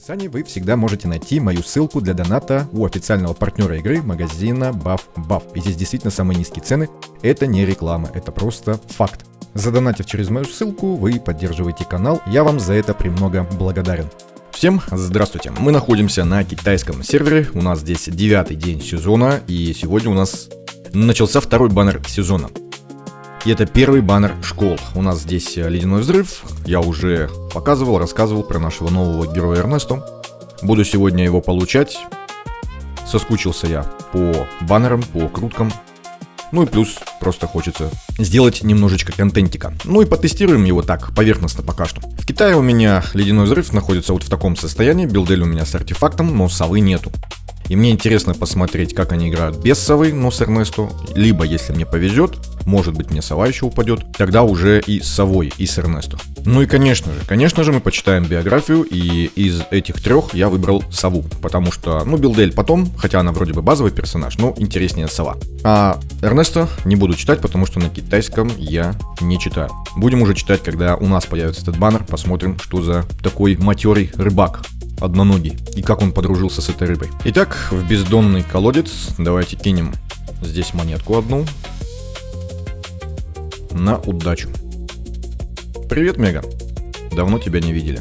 В описании вы всегда можете найти мою ссылку для доната у официального партнера игры магазина BuffBuff. И здесь действительно самые низкие цены. Это не реклама, это просто факт. Задонатив через мою ссылку, вы поддерживаете канал. Я вам за это премного благодарен. Всем здравствуйте. Мы находимся на китайском сервере. У нас здесь 9-й день сезона. И сегодня у нас начался второй баннер сезона. И это первый баннер школ. У нас здесь ледяной взрыв. Я уже показывал, рассказывал про нашего нового героя Эрнесто. Буду сегодня его получать. Соскучился я по баннерам, по круткам. Ну и плюс просто хочется сделать немножечко контентика. Ну и потестируем его так, поверхностно пока что. В Китае у меня ледяной взрыв находится вот в таком состоянии. Билдель у меня с артефактом, но совы нету. И мне интересно посмотреть, как они играют без совы, но с Эрнесто. Либо, если мне повезет, может быть, мне сова еще упадет, тогда уже и с совой, и с Эрнесто. Ну и конечно же, мы почитаем биографию, и из этих трех я выбрал сову. Потому что, Билдель потом, хотя она вроде бы базовый персонаж, но интереснее сова. А Эрнесто не буду читать, потому что на китайском я не читаю. Будем уже читать, когда у нас появится этот баннер, посмотрим, что за такой матерый рыбак. Одноногий, и как он подружился с этой рыбой. Итак, в бездонный колодец давайте кинем здесь монетку одну. На удачу. Привет, Меган. Давно тебя не видели.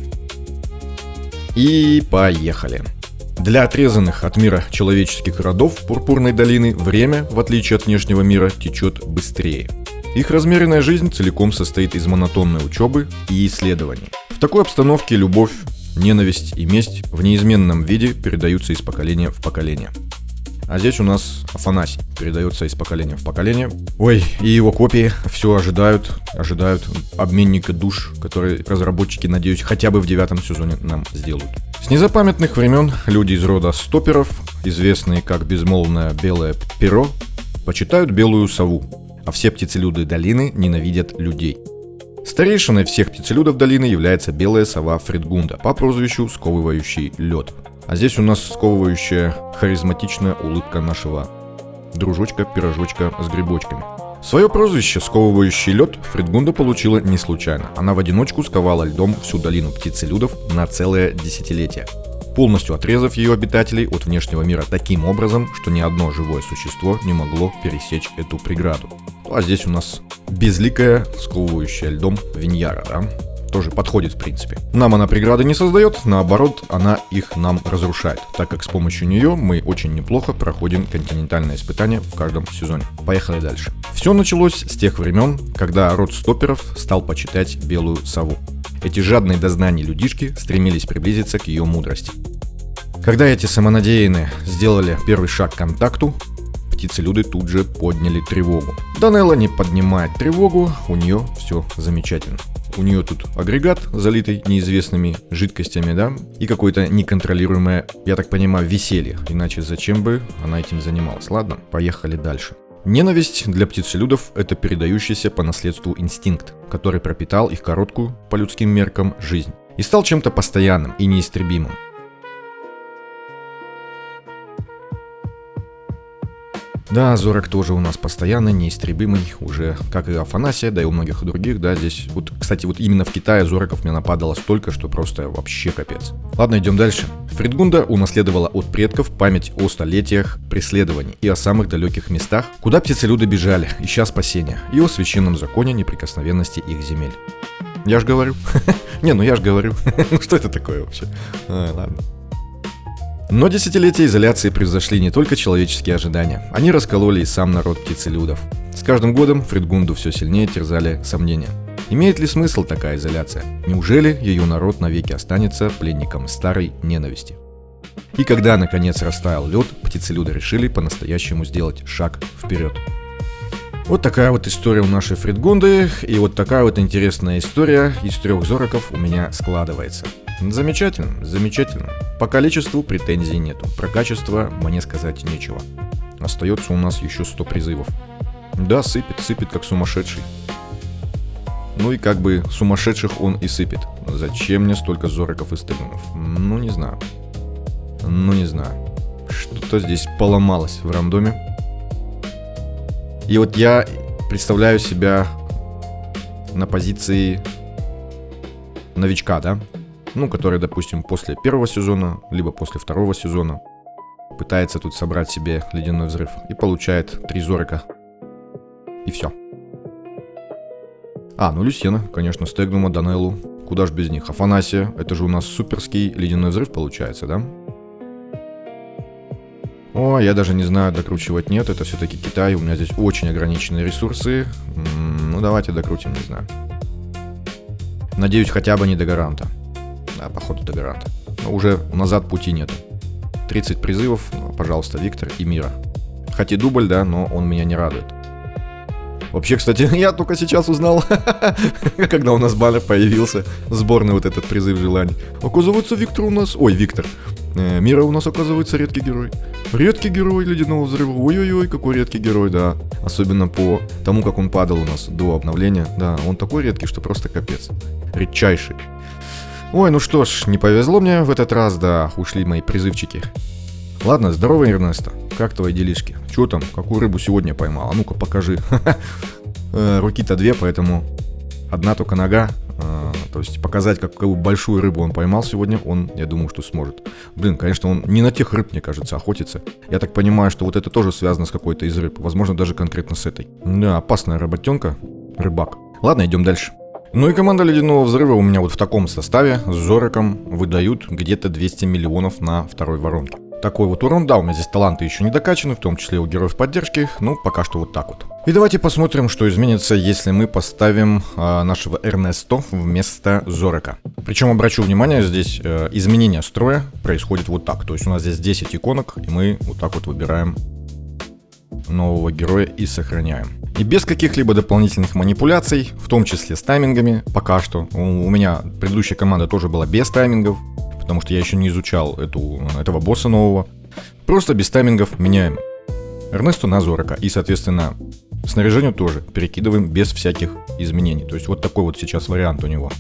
И поехали. Для отрезанных от мира человеческих родов Пурпурной долины время, в отличие от внешнего мира, течет быстрее. Их размеренная жизнь целиком состоит из монотонной учебы и исследований. В такой обстановке любовь, ненависть и месть в неизменном виде передаются из поколения в поколение. А здесь у нас Афанасий передается из поколения в поколение. Ой, и его копии все ожидают обменника душ, который разработчики, надеюсь, хотя бы в 9-м сезоне нам сделают. С незапамятных времен люди из рода стоперов, известные как безмолвное белое перо, почитают белую сову, а все птицелюды долины ненавидят людей. Старейшиной всех птицелюдов долины является белая сова Фредгунда по прозвищу «Сковывающий лед». А здесь у нас сковывающая харизматичная улыбка нашего дружочка-пирожочка с грибочками. Свое прозвище «Сковывающий лед» Фредгунда получила не случайно. Она в одиночку сковала льдом всю долину птицелюдов на целое десятилетие, полностью отрезав ее обитателей от внешнего мира таким образом, что ни одно живое существо не могло пересечь эту преграду. А здесь у нас безликая, сковывающая льдом Виньяра, да? Тоже подходит в принципе. Нам она преграды не создает, наоборот, она их нам разрушает, так как с помощью нее мы очень неплохо проходим континентальное испытание в каждом сезоне. Поехали дальше. Все началось с тех времен, когда род стоперов стал почитать белую сову. Эти жадные до знаний людишки стремились приблизиться к ее мудрости. Когда эти самонадеянные сделали первый шаг к контакту, птицелюды тут же подняли тревогу. Данелла не поднимает тревогу, у нее все замечательно. У нее тут агрегат, залитый неизвестными жидкостями, да, и какое-то неконтролируемое, я так понимаю, веселье. Иначе зачем бы она этим занималась? Ладно, поехали дальше. Ненависть для птицелюдов – это передающийся по наследству инстинкт, который пропитал их короткую, по людским меркам, жизнь и стал чем-то постоянным и неистребимым. Да, Зорок тоже у нас постоянно неистребимый, уже как и Афанасия, да и у многих других, да, здесь, вот, кстати, вот именно в Китае Зороков мне нападало столько, что просто вообще капец. Ладно, идем дальше. Фредгунда унаследовала от предков память о столетиях преследований и о самых далеких местах, куда птицелюды бежали, ища спасения, и о священном законе неприкосновенности их земель. Я ж говорю. Я ж говорю. Что это такое вообще? Ладно. Но десятилетия изоляции превзошли не только человеческие ожидания, они раскололи и сам народ птицелюдов. С каждым годом Фредгунду все сильнее терзали сомнения. Имеет ли смысл такая изоляция? Неужели ее народ навеки останется пленником старой ненависти? И когда наконец растаял лед, птицелюды решили по-настоящему сделать шаг вперед. Вот такая вот история у нашей Фредгунды, и вот такая вот интересная история из 3 зороков у меня складывается. Замечательно, замечательно. По количеству претензий нету, про качество мне сказать нечего. Остается у нас еще 100 призывов. Да, сыпет как сумасшедший. Ну и как бы сумасшедших он и сыпет. Зачем мне столько зороков и стегнумов? Не знаю. Что-то здесь поломалось в рандоме. И вот я представляю себя на позиции новичка, да? ну, который, допустим, после первого сезона, либо после второго сезона пытается тут собрать себе ледяной взрыв и получает 3 зорика. И все. Ну Люсьена, конечно, Стегнума, Данеллу. Куда ж без них? Афанасия, это же у нас суперский ледяной взрыв получается, да? Я даже не знаю, докручивать нет, это все-таки Китай, у меня здесь очень ограниченные ресурсы. Ну давайте докрутим, не знаю. Надеюсь, хотя бы не до гаранта. Да, походу до гаранта. Но уже назад пути нету. 30 призывов, пожалуйста, Виктор и Мира. Хоть и дубль, да, но он меня не радует. Вообще, кстати, я только сейчас узнал, когда у нас баннер появился, сборный вот этот призыв желаний. Оказывается, Виктор у нас... Ой, Виктор. Мира у нас, оказывается, редкий герой. Редкий герой ледяного взрыва. Ой-ой-ой, какой редкий герой, да. Особенно по тому, как он падал у нас до обновления. Да, он такой редкий, что просто капец. Редчайший. Ой, ну что ж, не повезло мне в этот раз, да, ушли мои призывчики. Ладно, здорово, Эрнесто. Как твои делишки? Чё там? Какую рыбу сегодня поймал? А ну-ка покажи. Руки-то 2, поэтому одна только нога. То есть показать, какую большую рыбу он поймал сегодня, он, я думаю, что сможет. Блин, конечно, он не на тех рыб, мне кажется, охотится. Я так понимаю, что вот это тоже связано с какой-то из рыб. Возможно, даже конкретно с этой. Да, опасная работенка. Рыбак. Ладно, идем дальше. Ну и команда ледяного взрыва у меня вот в таком составе с Зориком выдают где-то 200 миллионов на второй воронке. Такой вот урон, да, у меня здесь таланты еще не докачаны, в том числе у героев поддержки, ну, пока что вот так вот. И давайте посмотрим, что изменится, если мы поставим нашего Эрнесто вместо Зорика. Причем, обращу внимание, здесь изменение строя происходит вот так, то есть у нас здесь 10 иконок, и мы вот так вот выбираем нового героя и сохраняем. И без каких-либо дополнительных манипуляций, в том числе с таймингами, пока что. У меня предыдущая команда тоже была без таймингов, потому что я еще не изучал этого босса нового. Просто без таймингов меняем Эрнесто на Зорика. И, соответственно, снаряжение тоже перекидываем без всяких изменений. То есть вот такой вот сейчас вариант у него.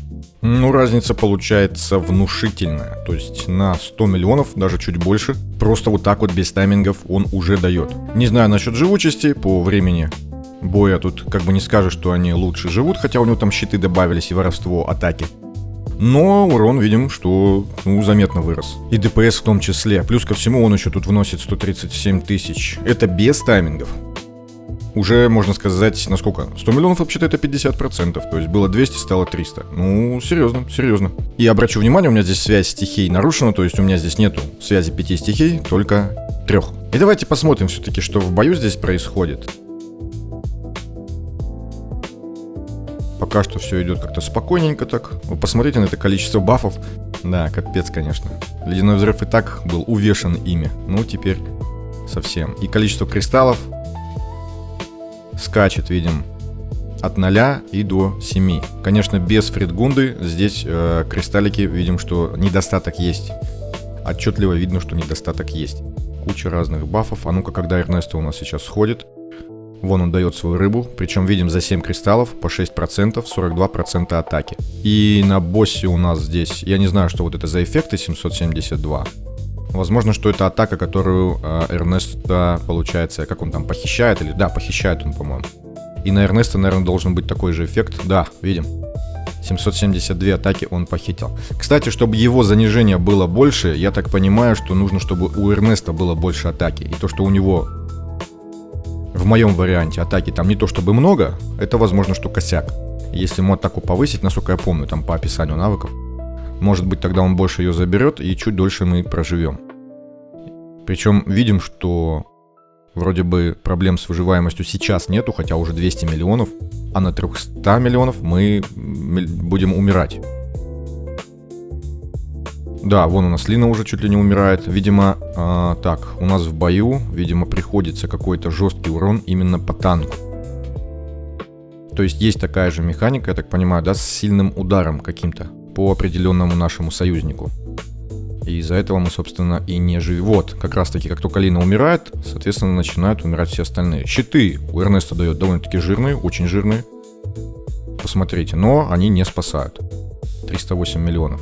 Ну, разница получается внушительная. То есть на 100 миллионов, даже чуть больше, просто вот так вот без таймингов он уже дает. Не знаю насчет живучести, по времени боя тут как бы не скажешь, что они лучше живут, хотя у него там щиты добавились и воровство атаки. Но урон видим, что заметно вырос. И ДПС в том числе. Плюс ко всему он еще тут вносит 137 тысяч. Это без таймингов. Уже можно сказать, насколько? 100 миллионов вообще-то это 50%. То есть было 200, стало 300. Ну, серьезно. И обращу внимание, у меня здесь связь стихий нарушена. То есть у меня здесь нету связи 5 стихий, только 3. И давайте посмотрим все-таки, что в бою здесь происходит. Пока что все идет как-то спокойненько так. Вы посмотрите на это количество бафов. Да, капец, конечно. Ледяной взрыв и так был увешан ими. Ну, теперь совсем. И количество кристаллов скачет, видим, от 0 и до 7. Конечно, без Фредгунды здесь кристаллики, видим, что недостаток есть. Отчетливо видно, что недостаток есть. Куча разных бафов. А ну-ка, когда Эрнесто у нас сейчас сходит. Вон он дает свою рыбу, причем видим за 7 кристаллов по 6%, 42% атаки. И на боссе у нас здесь, я не знаю, что вот это за эффекты 772. Возможно, что это атака, которую Эрнесто, получается, как он там, похищает, или да, похищает он, по-моему. И на Эрнесто, наверное, должен быть такой же эффект, да, видим. 772 атаки он похитил. Кстати, чтобы его занижение было больше, я так понимаю, что нужно, чтобы у Эрнесто было больше атаки. И то, что у него... В моем варианте атаки там не то чтобы много, это возможно, что косяк. Если ему атаку повысить, насколько я помню, там по описанию навыков, может быть, тогда он больше ее заберет и чуть дольше мы проживем. Причем видим, что вроде бы проблем с выживаемостью сейчас нету, хотя уже 200 миллионов, а на 300 миллионов мы будем умирать. Да, вон у нас Лина уже чуть ли не умирает. Видимо, так, у нас в бою, видимо, приходится какой-то жесткий урон именно по танку. То есть есть такая же механика, я так понимаю, да, с сильным ударом каким-то по определенному нашему союзнику. И из-за этого мы, собственно, и не живем. Вот, как раз таки, как только Лина умирает, соответственно, начинают умирать все остальные. Щиты у Эрнесто дает довольно-таки жирные, очень жирные. Посмотрите, но они не спасают. 308 миллионов.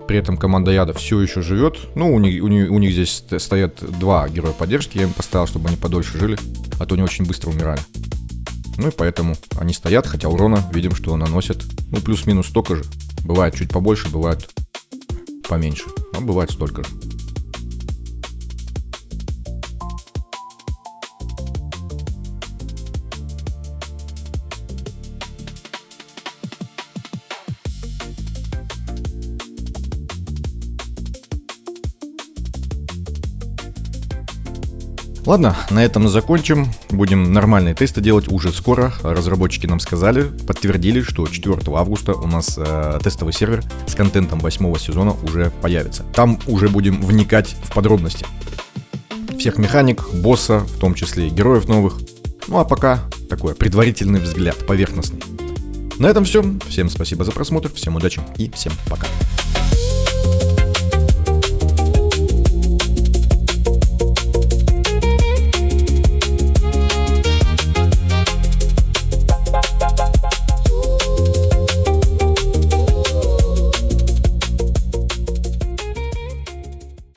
При этом команда яда все еще живет. Ну, у них здесь стоят 2 героя поддержки. Я им поставил, чтобы они подольше жили. А то они очень быстро умирали. Ну и поэтому они стоят, хотя урона видим, что наносят. Ну, плюс-минус столько же. Бывает чуть побольше, бывает поменьше, но бывает столько же. Ладно, на этом закончим. Будем нормальные тесты делать уже скоро. Разработчики нам сказали, подтвердили, что 4 августа у нас тестовый сервер с контентом 8 сезона уже появится. Там уже будем вникать в подробности. Всех механик, босса, в том числе и героев новых. Ну а пока такой предварительный взгляд, поверхностный. На этом все. Всем спасибо за просмотр, всем удачи и всем пока.